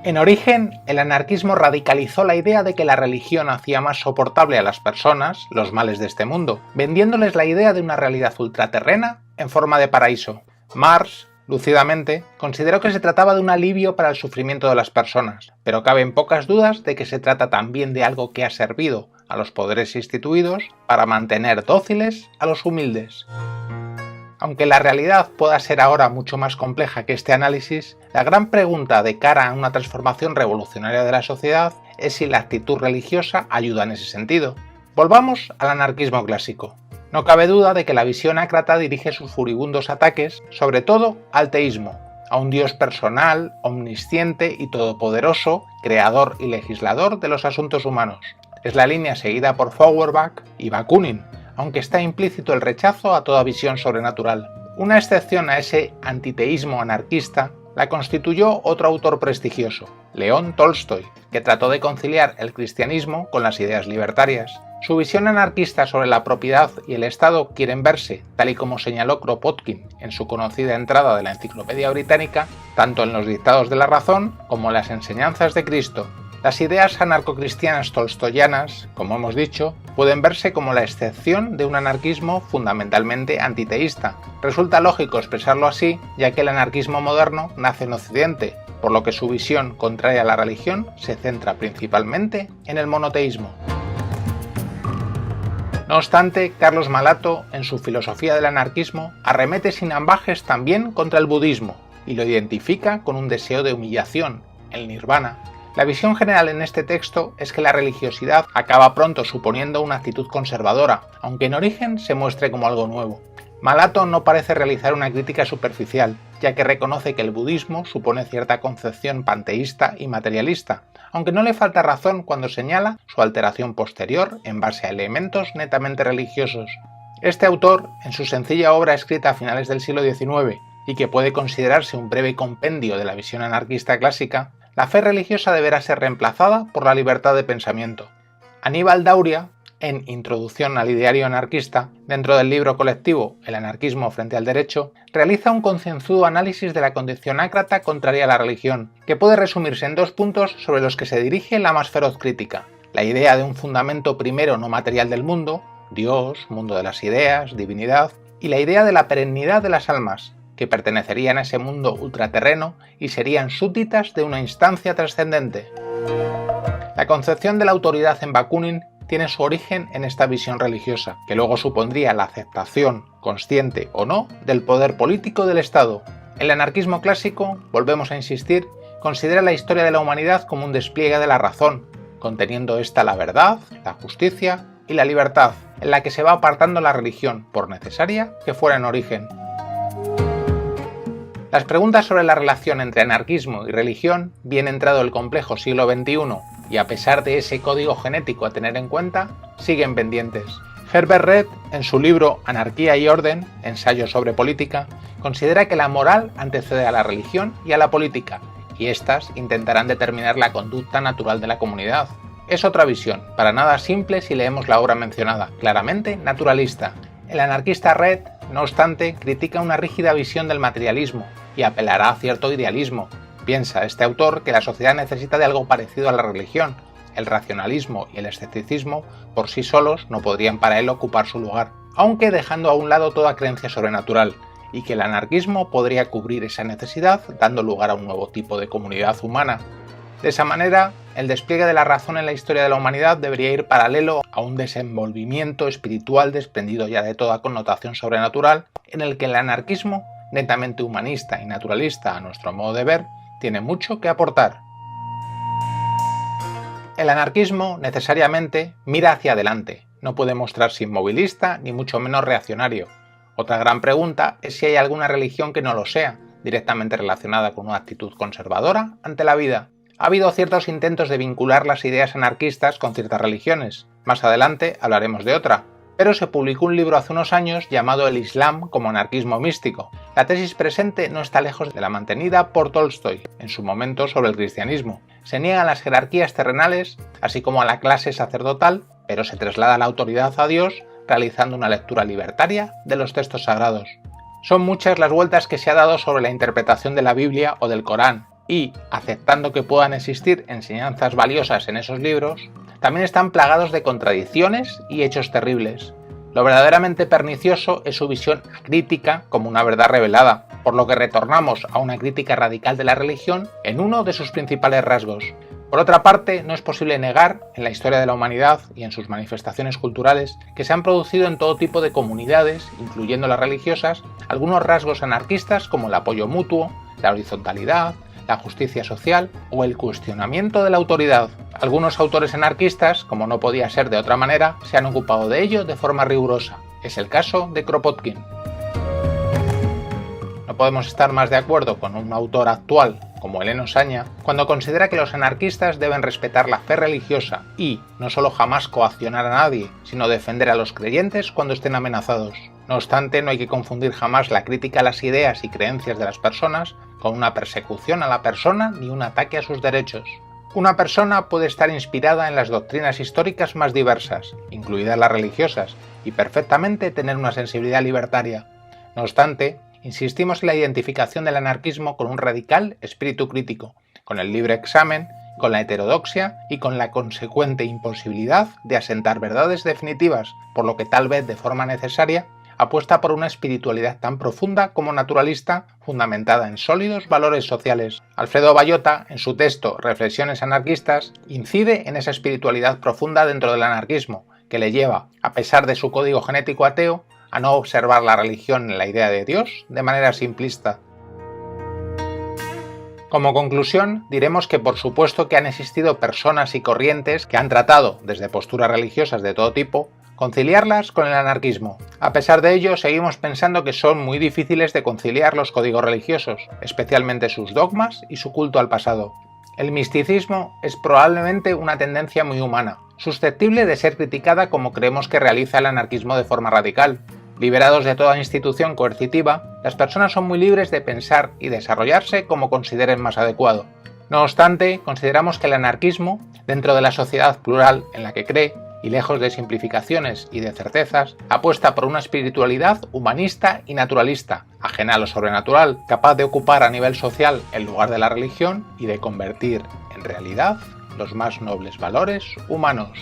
En origen, el anarquismo radicalizó la idea de que la religión hacía más soportable a las personas los males de este mundo, vendiéndoles la idea de una realidad ultraterrena en forma de paraíso. Marx, lúcidamente, consideró que se trataba de un alivio para el sufrimiento de las personas, pero caben pocas dudas de que se trata también de algo que ha servido a los poderes instituidos para mantener dóciles a los humildes. Aunque la realidad pueda ser ahora mucho más compleja que este análisis, la gran pregunta de cara a una transformación revolucionaria de la sociedad es si la actitud religiosa ayuda en ese sentido. Volvamos al anarquismo clásico. No cabe duda de que la visión ácrata dirige sus furibundos ataques, sobre todo al teísmo, a un Dios personal, omnisciente y todopoderoso, creador y legislador de los asuntos humanos. Es la línea seguida por Feuerbach y Bakunin, aunque está implícito el rechazo a toda visión sobrenatural. Una excepción a ese antiteísmo anarquista la constituyó otro autor prestigioso, León Tolstoy, que trató de conciliar el cristianismo con las ideas libertarias. Su visión anarquista sobre la propiedad y el Estado quieren verse, tal y como señaló Kropotkin en su conocida entrada de la Enciclopedia Británica, tanto en los dictados de la razón como en las enseñanzas de Cristo. Las ideas anarcocristianas tolstoyanas, como hemos dicho, pueden verse como la excepción de un anarquismo fundamentalmente antiteísta. Resulta lógico expresarlo así, ya que el anarquismo moderno nace en Occidente, por lo que su visión contraria a la religión se centra principalmente en el monoteísmo. No obstante, Carlos Malato, en su filosofía del anarquismo, arremete sin ambages también contra el budismo y lo identifica con un deseo de humillación, el nirvana. La visión general en este texto es que la religiosidad acaba pronto suponiendo una actitud conservadora, aunque en origen se muestre como algo nuevo. Malato no parece realizar una crítica superficial, ya que reconoce que el budismo supone cierta concepción panteísta y materialista, aunque no le falta razón cuando señala su alteración posterior en base a elementos netamente religiosos. Este autor, en su sencilla obra escrita a finales del siglo XIX, y que puede considerarse un breve compendio de la visión anarquista clásica, la fe religiosa deberá ser reemplazada por la libertad de pensamiento. Aníbal Dauria, en Introducción al ideario anarquista, dentro del libro colectivo El anarquismo frente al derecho, realiza un concienzudo análisis de la condición ácrata contraria a la religión, que puede resumirse en dos puntos sobre los que se dirige la más feroz crítica: la idea de un fundamento primero no material del mundo, Dios, mundo de las ideas, divinidad, y la idea de la perennidad de las almas, que pertenecerían a ese mundo ultraterreno y serían súbditas de una instancia trascendente. La concepción de la autoridad en Bakunin tiene su origen en esta visión religiosa, que luego supondría la aceptación, consciente o no, del poder político del Estado. El anarquismo clásico, volvemos a insistir, considera la historia de la humanidad como un despliegue de la razón, conteniendo esta la verdad, la justicia y la libertad, en la que se va apartando la religión, por necesaria que fuera en origen. Las preguntas sobre la relación entre anarquismo y religión, bien entrado el complejo siglo XXI, y a pesar de ese código genético a tener en cuenta, siguen pendientes. Herbert Read, en su libro Anarquía y Orden, ensayo sobre política, considera que la moral antecede a la religión y a la política, y éstas intentarán determinar la conducta natural de la comunidad. Es otra visión, para nada simple si leemos la obra mencionada, claramente naturalista. El anarquista Read, no obstante, critica una rígida visión del materialismo y apelará a cierto idealismo. Piensa este autor que la sociedad necesita de algo parecido a la religión. El racionalismo y el escepticismo por sí solos no podrían para él ocupar su lugar, aunque dejando a un lado toda creencia sobrenatural, y que el anarquismo podría cubrir esa necesidad dando lugar a un nuevo tipo de comunidad humana. De esa manera, el despliegue de la razón en la historia de la humanidad debería ir paralelo a un desenvolvimiento espiritual desprendido ya de toda connotación sobrenatural, en el que el anarquismo, netamente humanista y naturalista a nuestro modo de ver, tiene mucho que aportar. El anarquismo, necesariamente, mira hacia adelante, no puede mostrarse inmovilista ni mucho menos reaccionario. Otra gran pregunta es si hay alguna religión que no lo sea, directamente relacionada con una actitud conservadora ante la vida. Ha habido ciertos intentos de vincular las ideas anarquistas con ciertas religiones. Más adelante hablaremos de otra. Pero se publicó un libro hace unos años llamado El Islam como anarquismo místico. La tesis presente no está lejos de la mantenida por Tolstoy en su momento sobre el cristianismo. Se niegan las jerarquías terrenales, así como a la clase sacerdotal, pero se traslada la autoridad a Dios realizando una lectura libertaria de los textos sagrados. Son muchas las vueltas que se ha dado sobre la interpretación de la Biblia o del Corán, y, aceptando que puedan existir enseñanzas valiosas en esos libros, también están plagados de contradicciones y hechos terribles. Lo verdaderamente pernicioso es su visión crítica como una verdad revelada, por lo que retornamos a una crítica radical de la religión en uno de sus principales rasgos. Por otra parte, no es posible negar, en la historia de la humanidad y en sus manifestaciones culturales, que se han producido en todo tipo de comunidades, incluyendo las religiosas, algunos rasgos anarquistas como el apoyo mutuo, la horizontalidad, la justicia social o el cuestionamiento de la autoridad. Algunos autores anarquistas, como no podía ser de otra manera, se han ocupado de ello de forma rigurosa. Es el caso de Kropotkin. No podemos estar más de acuerdo con un autor actual como Heleno Saña, cuando considera que los anarquistas deben respetar la fe religiosa y no solo jamás coaccionar a nadie, sino defender a los creyentes cuando estén amenazados. No obstante, no hay que confundir jamás la crítica a las ideas y creencias de las personas con una persecución a la persona ni un ataque a sus derechos. Una persona puede estar inspirada en las doctrinas históricas más diversas, incluidas las religiosas, y perfectamente tener una sensibilidad libertaria. No obstante, insistimos en la identificación del anarquismo con un radical espíritu crítico, con el libre examen, con la heterodoxia y con la consecuente imposibilidad de asentar verdades definitivas, por lo que tal vez de forma necesaria apuesta por una espiritualidad tan profunda como naturalista, fundamentada en sólidos valores sociales. Alfredo Bayota, en su texto Reflexiones anarquistas, incide en esa espiritualidad profunda dentro del anarquismo, que le lleva, a pesar de su código genético ateo, a no observar la religión en la idea de Dios de manera simplista. Como conclusión, diremos que por supuesto que han existido personas y corrientes que han tratado, desde posturas religiosas de todo tipo, conciliarlas con el anarquismo. A pesar de ello, seguimos pensando que son muy difíciles de conciliar los códigos religiosos, especialmente sus dogmas y su culto al pasado. El misticismo es probablemente una tendencia muy humana, susceptible de ser criticada como creemos que realiza el anarquismo de forma radical. Liberados de toda institución coercitiva, las personas son muy libres de pensar y desarrollarse como consideren más adecuado. No obstante, consideramos que el anarquismo, dentro de la sociedad plural en la que cree, y lejos de simplificaciones y de certezas, apuesta por una espiritualidad humanista y naturalista, ajena a lo sobrenatural, capaz de ocupar a nivel social el lugar de la religión y de convertir en realidad los más nobles valores humanos.